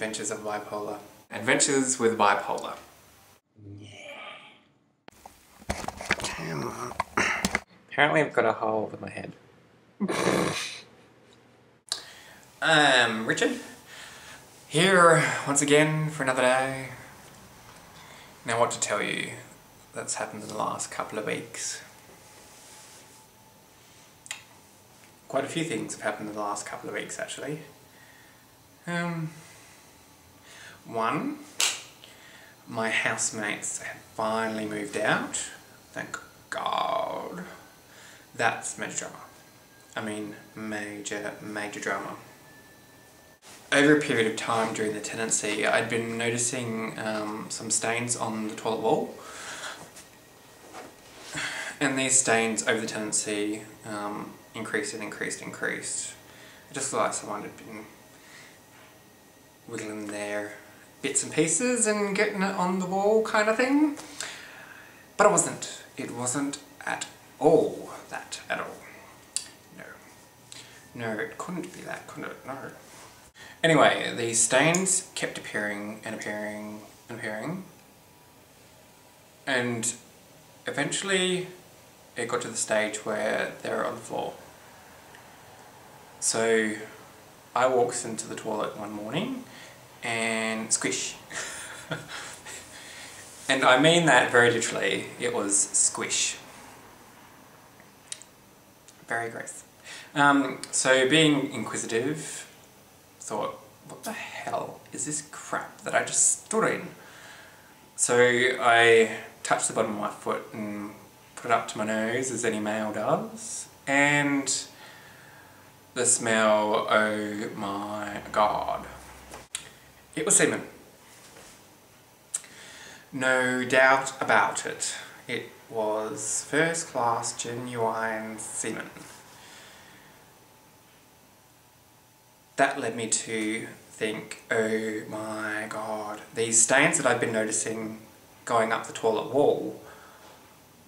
Adventures of Bipolar. Adventures with Bipolar. Come on. Apparently I've got a hole in my head. Richard. Here once again for another day. Now what to tell you that's happened in the last couple of weeks. Quite a few things have happened in the last couple of weeks actually. One, my housemates have finally moved out. Thank God. That's major drama. I mean, major drama. Over a period of time during the tenancy, I'd been noticing some stains on the toilet wall. And these stains over the tenancy increased and increased. It just looked like someone had been wiggling their bits and pieces and getting it on the wall kind of thing. But it wasn't. It wasn't at all that at all. No, it couldn't be that, couldn't it? No. Anyway, these stains kept appearing and appearing and appearing. And eventually it got to the stage where they were on the floor. So I walked into the toilet one morning and squish. And I mean that very literally, it was squish. Very gross. So being inquisitive, thought, what the hell is this crap that I just stood in? So I touched the bottom of my foot and put it up to my nose, as any male does, and the smell, oh my God. It was semen. No doubt about it. It was first class, genuine semen. That led me to think, oh my God, these stains that I've been noticing going up the toilet wall,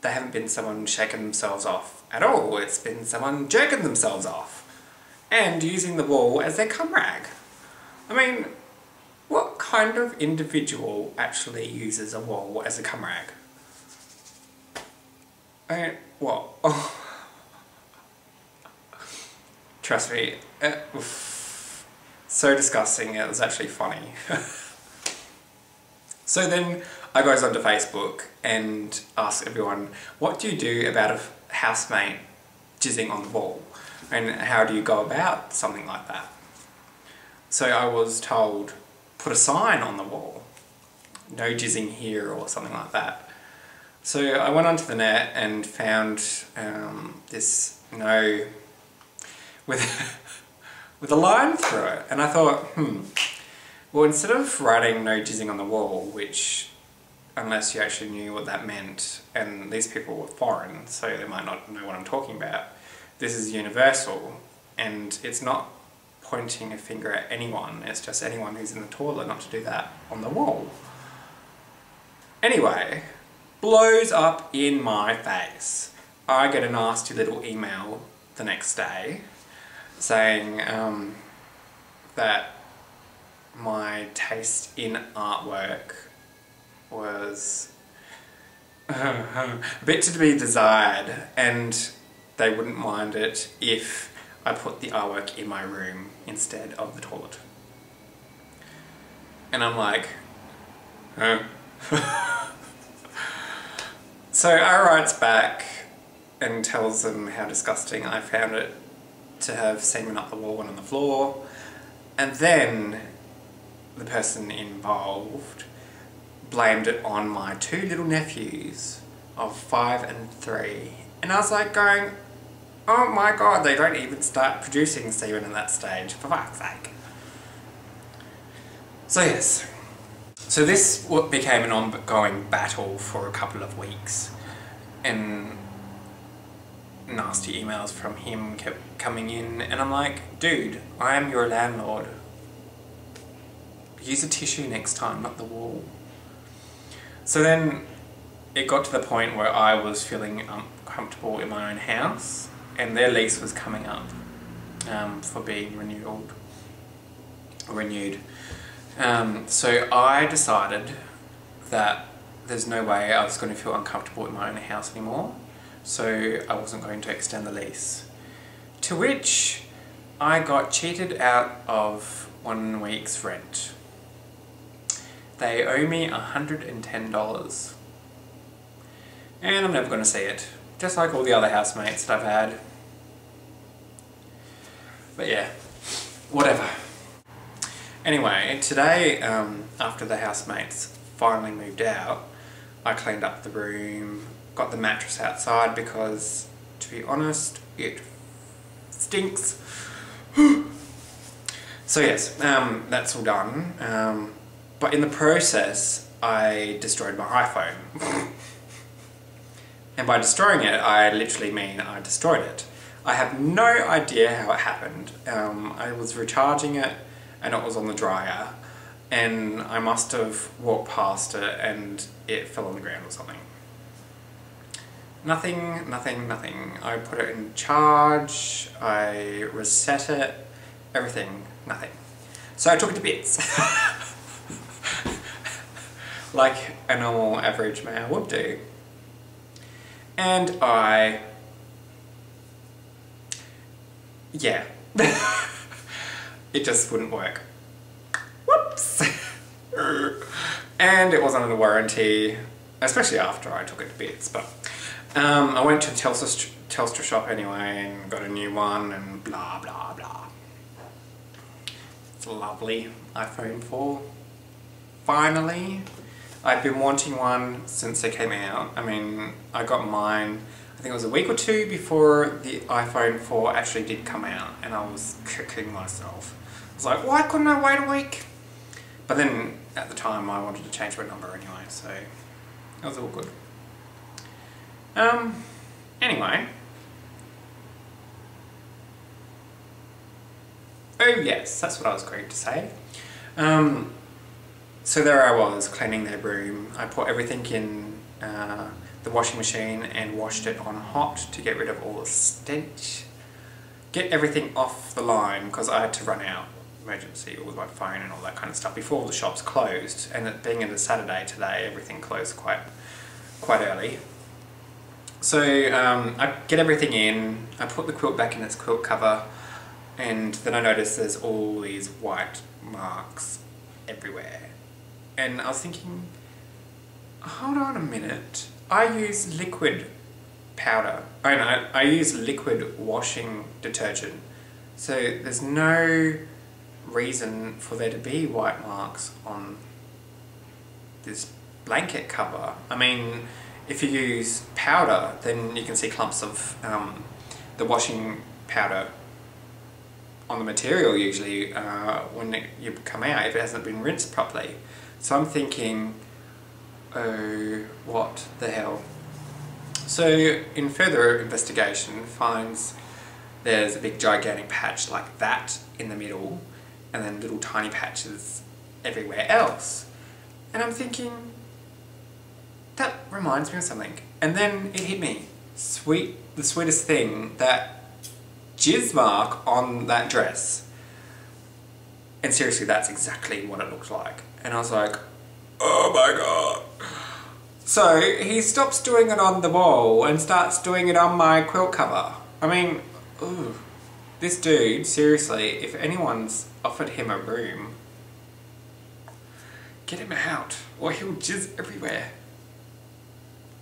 they haven't been someone shaking themselves off at all. It's been someone jerking themselves off and using the wall as their cum rag. I mean, what kind of individual actually uses a wall as a cum rag? I mean, what? Oh. Trust me, so disgusting, it was actually funny. So then I goes onto Facebook and asks everyone, what do you do about a housemate jizzing on the wall? And how do you go about something like that? So I was told, put a sign on the wall. No jizzing here or something like that. So I went onto the net and found this no with a line through it, and I thought, well, instead of writing no jizzing on the wall, which, unless you actually knew what that meant, and these people were foreign, so they might not know what I'm talking about, this is universal, and it's not pointing a finger at anyone, it's just anyone who's in the toilet not to do that on the wall. Anyway, blows up in my face. I get a nasty little email the next day saying that my taste in artwork was a bit to be desired, and they wouldn't mind it if I put the artwork in my room instead of the toilet. And I'm like, huh? So I writes back and tells them how disgusting I found it to have semen up the wall and on the floor, and then the person involved blamed it on my two little nephews of 5 and 3, and I was like going, oh my God, they don't even start producing semen in that stage, for fuck's sake. So yes, so this became an ongoing battle for a couple of weeks, and nasty emails from him kept coming in, and I'm like, dude, I am your landlord. Use a tissue next time, not the wall. So then it got to the point where I was feeling uncomfortable in my own house, and their lease was coming up for being renewed. So I decided that there's no way I was going to feel uncomfortable in my own house anymore, so I wasn't going to extend the lease. To which I got cheated out of 1 week's rent. They owe me $110. And I'm never going to see it. Just like all the other housemates that I've had. But yeah, whatever. Anyway, today, after the housemates finally moved out, I cleaned up the room, got the mattress outside because, to be honest, it stinks. So yes, that's all done. But in the process, I destroyed my iPhone. And by destroying it, I literally mean I destroyed it. I have no idea how it happened. I was recharging it and it was on the dryer, and I must have walked past it and it fell on the ground or something. Nothing, nothing, nothing. I put it in charge, I reset it, everything, nothing. So I took it to bits. Like a normal average male would do. And yeah. It just wouldn't work. Whoops! And it wasn't under warranty, especially after I took it to bits, but I went to Telstra shop anyway and got a new one and blah blah blah. It's a lovely iPhone 4. Finally. I've been wanting one since they came out. I mean, I got mine, I think it was a week or two before the iPhone 4 actually did come out, and I was kicking myself. I was like, why couldn't I wait a week? But then, at the time, I wanted to change my number anyway, so it was all good. Anyway. Oh yes, that's what I was going to say. So there I was, cleaning their room. I put everything in the washing machine and washed it on hot to get rid of all the stench. Get everything off the line, because I had to run out, emergency, with my phone and all that kind of stuff before all the shops closed. And it being a Saturday today, everything closed quite early. So I get everything in, I put the quilt back in its quilt cover, and then I noticed there's all these white marks everywhere. And I was thinking, hold on a minute, I use liquid powder. I use liquid washing detergent. So there's no reason for there to be white marks on this blanket cover. I mean, if you use powder, then you can see clumps of the washing powder on the material usually when you come out, if it hasn't been rinsed properly. So I'm thinking, oh, what the hell? So in further investigation finds there's a big gigantic patch like that in the middle, and then little tiny patches everywhere else. And I'm thinking, that reminds me of something. And then it hit me. The sweetest thing, that jizz mark on that dress. And seriously, that's exactly what it looked like. And I was like, oh my god. So he stops doing it on the wall and starts doing it on my quilt cover. I mean, ooh, this dude, seriously, if anyone's offered him a room, get him out, or he'll jizz everywhere.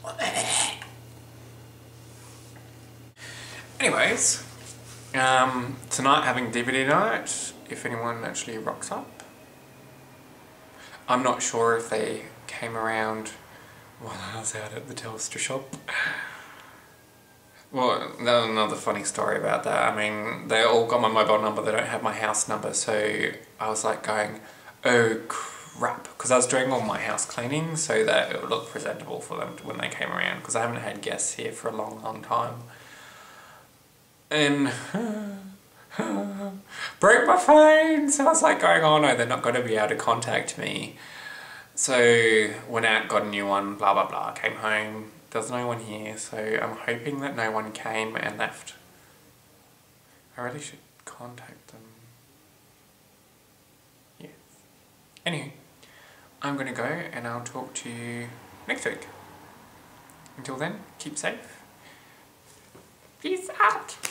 What the heck? Anyways, tonight having DVD night, if anyone actually rocks up. I'm not sure if they came around while I was out at the Telstra shop. Well, there's another funny story about that. I mean, they all got my mobile number, they don't have my house number, so I was like going, oh crap, because I was doing all my house cleaning so that it would look presentable for them when they came around, because I haven't had guests here for a long time. And broke my phone, so I was like going, oh no, they're not going to be able to contact me. So went out, got a new one, blah blah blah, came home, there's no one here, so I'm hoping that no one came and left. I really should contact them. Yes. Anywho, I'm gonna go and I'll talk to you next week. Until then, keep safe. Peace out.